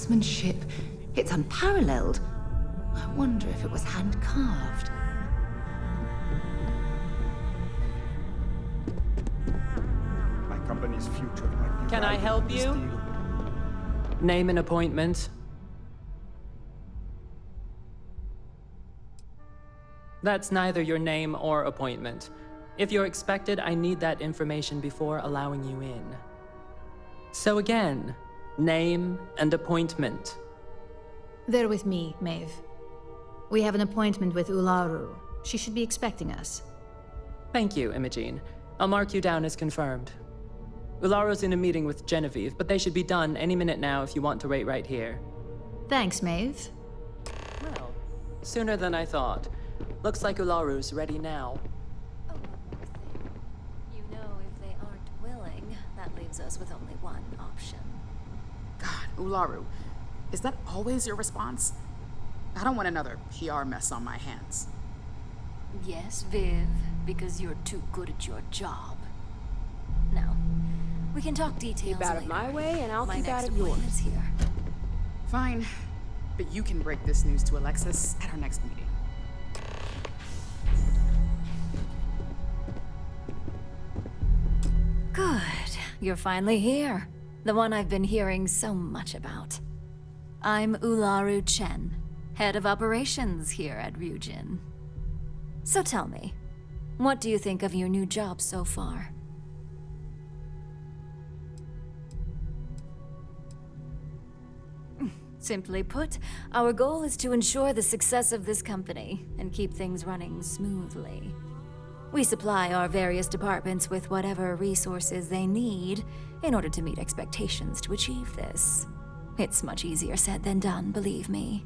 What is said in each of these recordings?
craftsmanship. It's unparalleled. I wonder if it was hand-carved. My company's future might be Can I riding help on this you? deal. Name an appointment. That's neither your name or appointment. If you're expected, I need that information before allowing you in. So again, name and appointment. They're with me, Maeve. We have an appointment with Ularu. She should be expecting us. Thank you, Imogene. I'll mark you down as confirmed. Ularu's in a meeting with Genevieve, but they should be done any minute now if you want to wait right here. Thanks, Maeve. Well, sooner than I thought. Looks like Ularu's ready now. Oh, one more thing. You know, if they aren't willing, that leaves us with only one option. God, Ularu, is that always your response? I don't want another PR mess on my hands. Yes, Viv, because you're too good at your job. Now, we can talk details Keep out of later. my way, and I'll My keep next out of yours. appointment's here. Fine, but you can break this news to Alexis at our next meeting. Good. You're finally here. The one I've been hearing so much about. I'm Ularu Chen, head of operations here at Ryujin. So tell me, what do you think of your new job so far? Simply put, our goal is to ensure the success of this company and keep things running smoothly. We supply our various departments with whatever resources they need in order to meet expectations to achieve this. It's much easier said than done, believe me.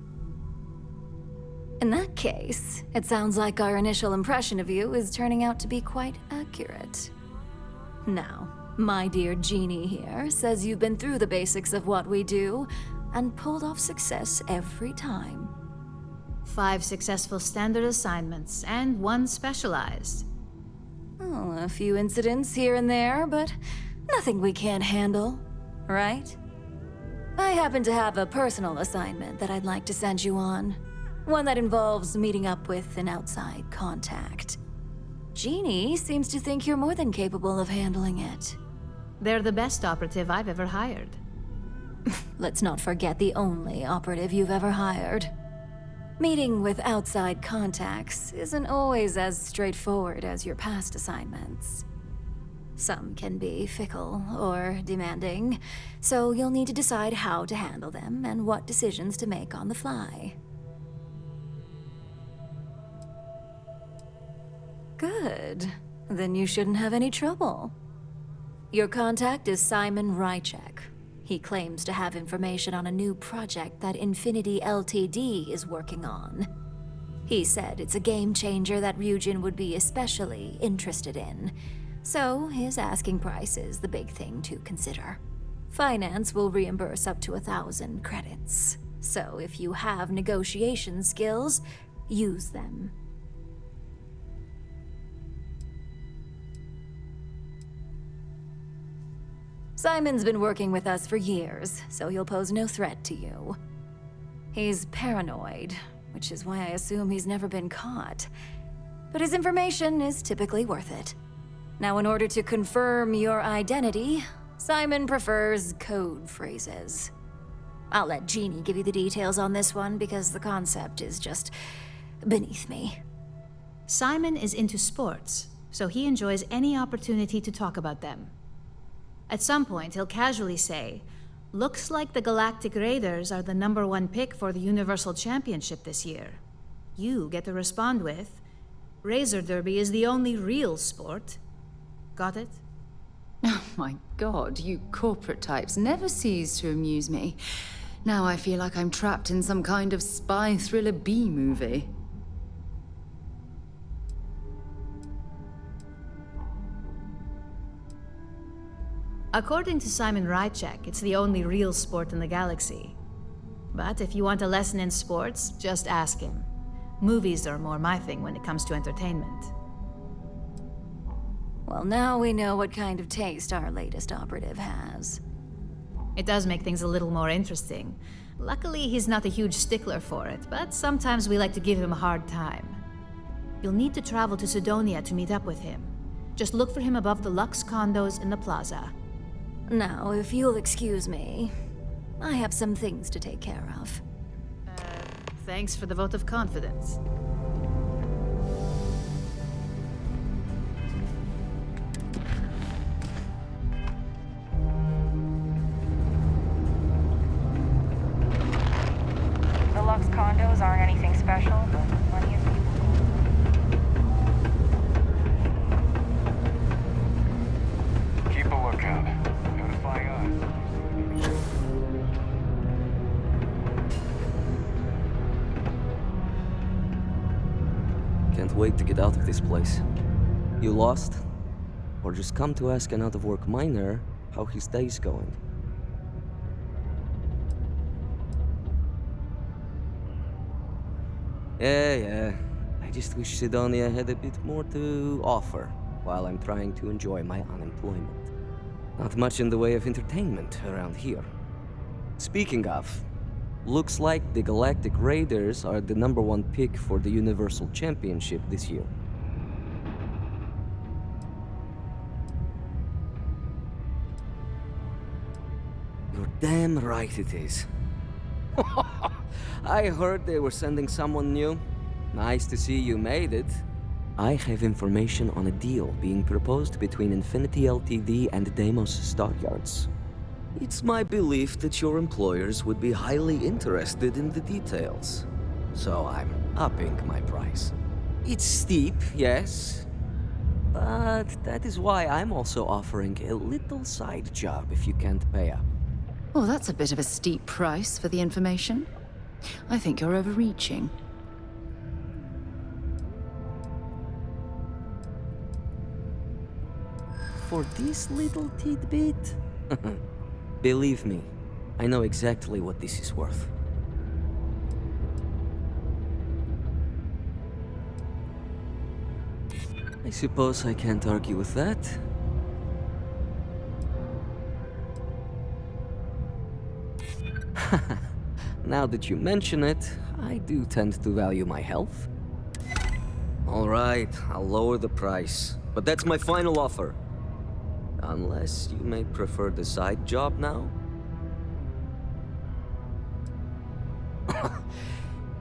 In that case, it sounds like our initial impression of you is turning out to be quite accurate. Now, my dear Jeannie here says you've been through the basics of what we do and pulled off success every time. 5 successful standard assignments, and 1 specialized. Oh, a few incidents here and there, but nothing we can't handle, right? I happen to have a personal assignment that I'd like to send you on. One that involves meeting up with an outside contact. Jeannie seems to think you're more than capable of handling it. They're the best operative I've ever hired. Let's not forget the only operative you've ever hired. Meeting with outside contacts isn't always as straightforward as your past assignments. Some can be fickle or demanding, so you'll need to decide how to handle them and what decisions to make on the fly. Good. Then you shouldn't have any trouble. Your contact is Simon Rychek. He claims to have information on a new project that Infinity Ltd is working on. He said it's a game changer that Ryujin would be especially interested in, so his asking price is the big thing to consider. Finance will reimburse up to 1,000 credits, so if you have negotiation skills, use them. Simon's been working with us for years, so he'll pose no threat to you. He's paranoid, which is why I assume he's never been caught. But his information is typically worth it. Now, in order to confirm your identity, Simon prefers code phrases. I'll let Jeannie give you the details on this one because the concept is just beneath me. Simon is into sports, so he enjoys any opportunity to talk about them. At some point, he'll casually say, "Looks like the Galactic Raiders are the #1 pick for the Universal Championship this year." You get to respond with, "Razor Derby is the only real sport." Got it? Oh my god, you corporate types never cease to amuse me. Now I feel like I'm trapped in some kind of spy thriller B-movie. According to Simon Rychek, it's the only real sport in the galaxy. But if you want a lesson in sports, just ask him. Movies are more my thing when it comes to entertainment. Well, now we know what kind of taste our latest operative has. It does make things a little more interesting. Luckily, he's not a huge stickler for it, but sometimes we like to give him a hard time. You'll need to travel to Sidonia to meet up with him. Just look for him above the Lux condos in the plaza. Now, if you'll excuse me, I have some things to take care of. Thanks for the vote of confidence. The Lux condos aren't anything special, but plenty of people. Keep a lookout. Notify us. Can't wait to get out of this place. You lost? Or just come to ask an out-of-work miner how his day's going? Yeah. I just wish Sidonia had a bit more to offer while I'm trying to enjoy my unemployment. Not much in the way of entertainment around here. Speaking of, looks like the Galactic Raiders are the #1 pick for the Universal Championship this year. You're damn right it is. I heard they were sending someone new. Nice to see you made it. I have information on a deal being proposed between Infinity Ltd and Deimos Stockyards. It's my belief that your employers would be highly interested in the details. So I'm upping my price. It's steep, yes. But that is why I'm also offering a little side job if you can't pay up. Oh, that's a bit of a steep price for the information. I think you're overreaching. For this little tidbit? Believe me, I know exactly what this is worth. I suppose I can't argue with that. Now that you mention it, I do tend to value my health. All right, I'll lower the price, but that's my final offer. Unless you may prefer the side job now?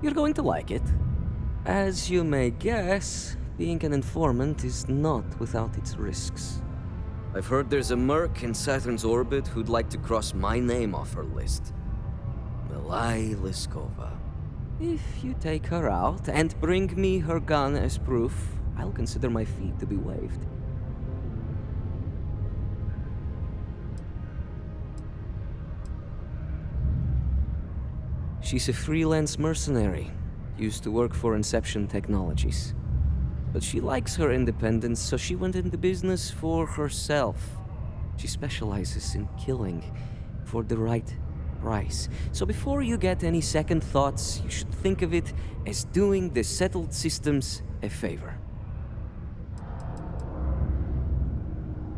You're going to like it. As you may guess, being an informant is not without its risks. I've heard there's a merc in Saturn's orbit who'd like to cross my name off her list. Milai Liskova. If you take her out and bring me her gun as proof, I'll consider my fee to be waived. She's a freelance mercenary, used to work for Inception Technologies. But she likes her independence, so she went into business for herself. She specializes in killing for the right price. So before you get any second thoughts, you should think of it as doing the settled systems a favor.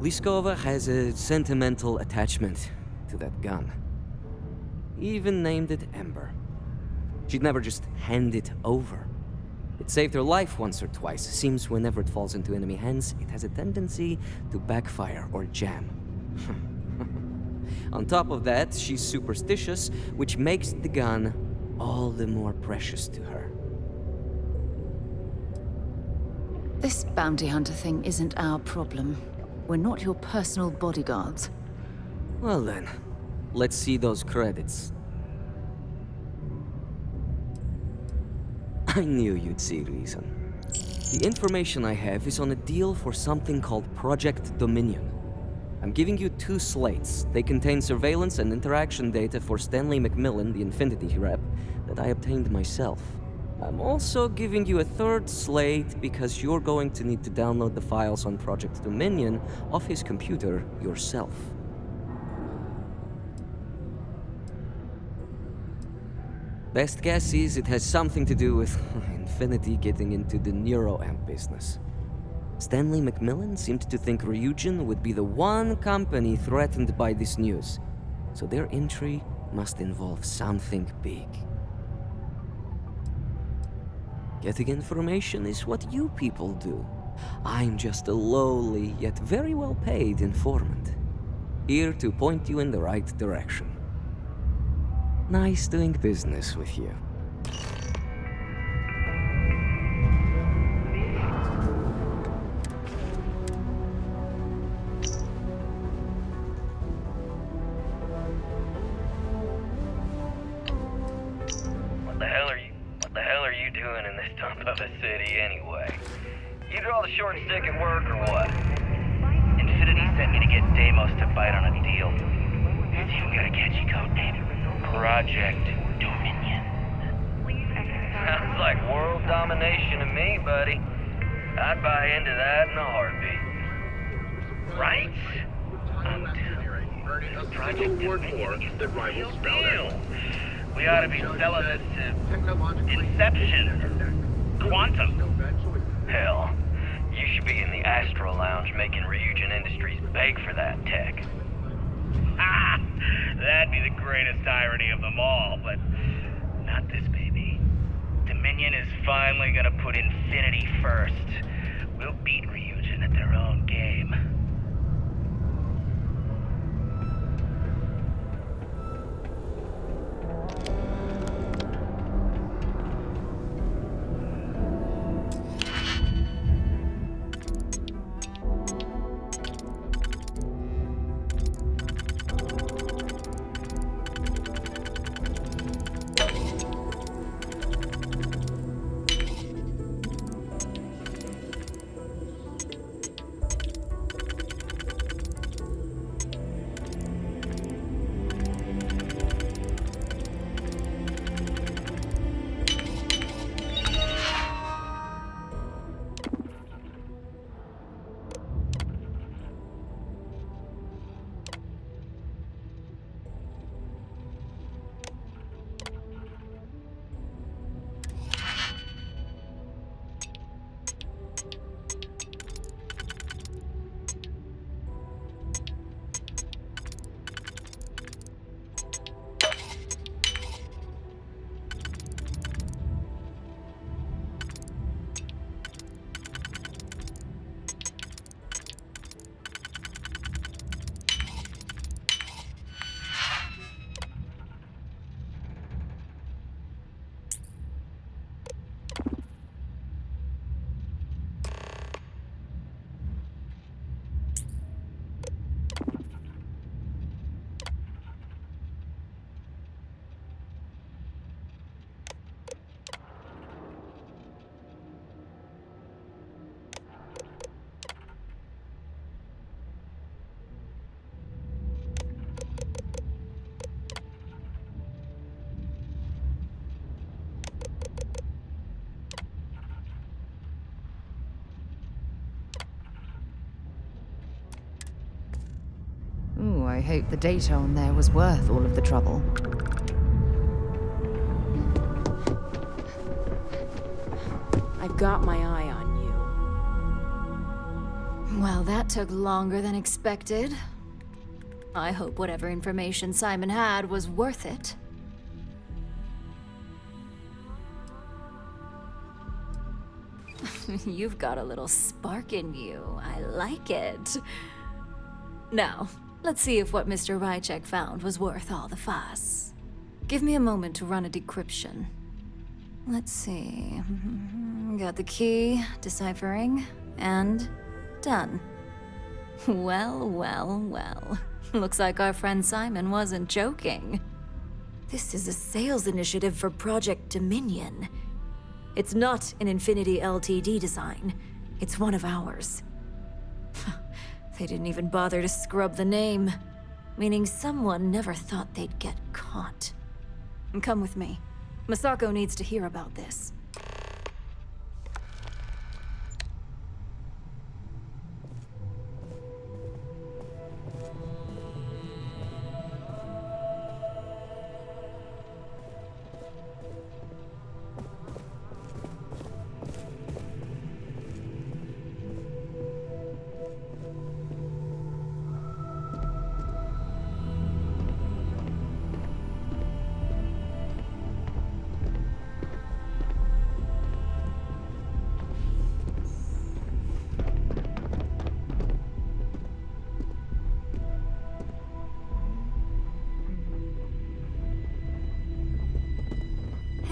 Liskova has a sentimental attachment to that gun. Even named it Ember. She'd never just hand it over. It saved her life once or twice. Seems whenever it falls into enemy hands, it has a tendency to backfire or jam. On top of that, she's superstitious, which makes the gun all the more precious to her. This bounty hunter thing isn't our problem. We're not your personal bodyguards. Well then, let's see those credits. I knew you'd see reason. The information I have is on a deal for something called Project Dominion. I'm giving you 2 slates. They contain surveillance and interaction data for Stanley McMillan, the Infinity rep, that I obtained myself. I'm also giving you a 3rd slate because you're going to need to download the files on Project Dominion off his computer yourself. Best guess is it has something to do with Infinity getting into the neuroamp business. Stanley McMillan seemed to think Ryujin would be the one company threatened by this news, so their entry must involve something big. Getting information is what you people do. I'm just a lowly, yet very well paid informant. Here to point you in the right direction. Nice doing business with you. What the hell are you doing in this dump of a city anyway? You draw the short stick at work or what? Infinity sent me to get Deimos to bite on a deal. It's even got a catchy code name. Project Dominion. Sounds like world domination to me, buddy. I'd buy into that in a heartbeat. Right? I'm telling you, Project Dominion is the real deal. We ought to be selling this to Inception, Quantum. Hell, you should be in the Astro Lounge making Ryujin Industries beg for that tech. Ah, that'd be the greatest irony of them all, but not this baby. Dominion is finally gonna put Infinity first. We'll beat Ryujin at their own game. Ooh, I hope the data on there was worth all of the trouble. I've got my eye on you. Well, that took longer than expected. I hope whatever information Simon had was worth it. You've got a little spark in you. I like it. Now, let's see if what Mr. Rychek found was worth all the fuss. Give me a moment to run a decryption. Let's see. Got the key, deciphering, and done. Well, well, well. Looks like our friend Simon wasn't joking. This is a sales initiative for Project Dominion. It's not an Infinity Ltd design. It's one of ours. They didn't even bother to scrub the name, meaning someone never thought they'd get caught. And come with me. Masako needs to hear about this.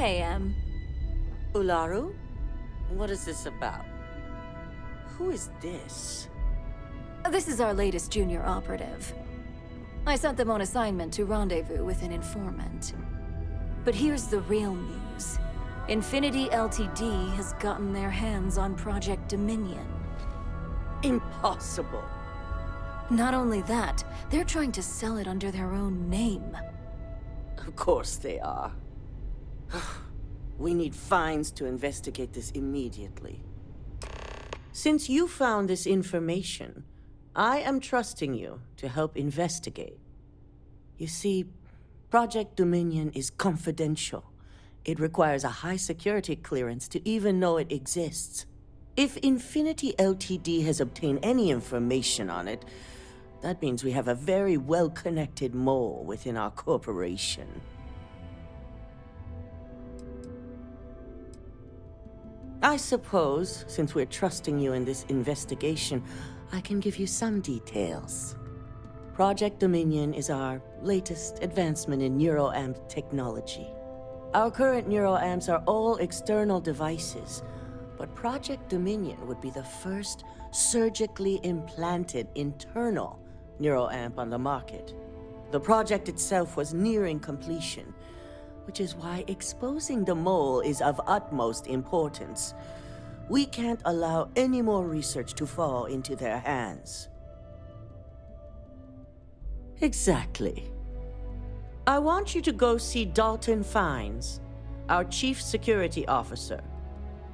Hey, Em. Ularu? What is this about? Who is this? This is our latest junior operative. I sent them on assignment to rendezvous with an informant. But here's the real news. Infinity Ltd. has gotten their hands on Project Dominion. Impossible. Not only that, they're trying to sell it under their own name. Of course they are. We need fines to investigate this immediately. Since you found this information, I am trusting you to help investigate. You see, Project Dominion is confidential. It requires a high security clearance to even know it exists. If Infinity Ltd. has obtained any information on it, that means we have a very well-connected mole within our corporation. I suppose, since we're trusting you in this investigation, I can give you some details. Project Dominion is our latest advancement in neuroamp technology. Our current neuroamps are all external devices, but Project Dominion would be the first surgically implanted internal neuroamp on the market. The project itself was nearing completion, which is why exposing the mole is of utmost importance. We can't allow any more research to fall into their hands. Exactly. I want you to go see Dalton Fiennes, our Chief Security Officer.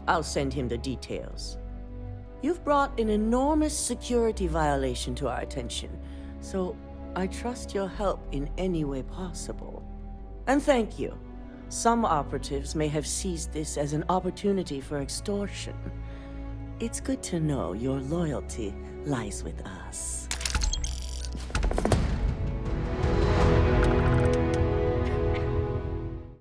I'll send him the details. You've brought an enormous security violation to our attention, so I trust your help in any way possible. And thank you. Some operatives may have seized this as an opportunity for extortion. It's good to know your loyalty lies with us.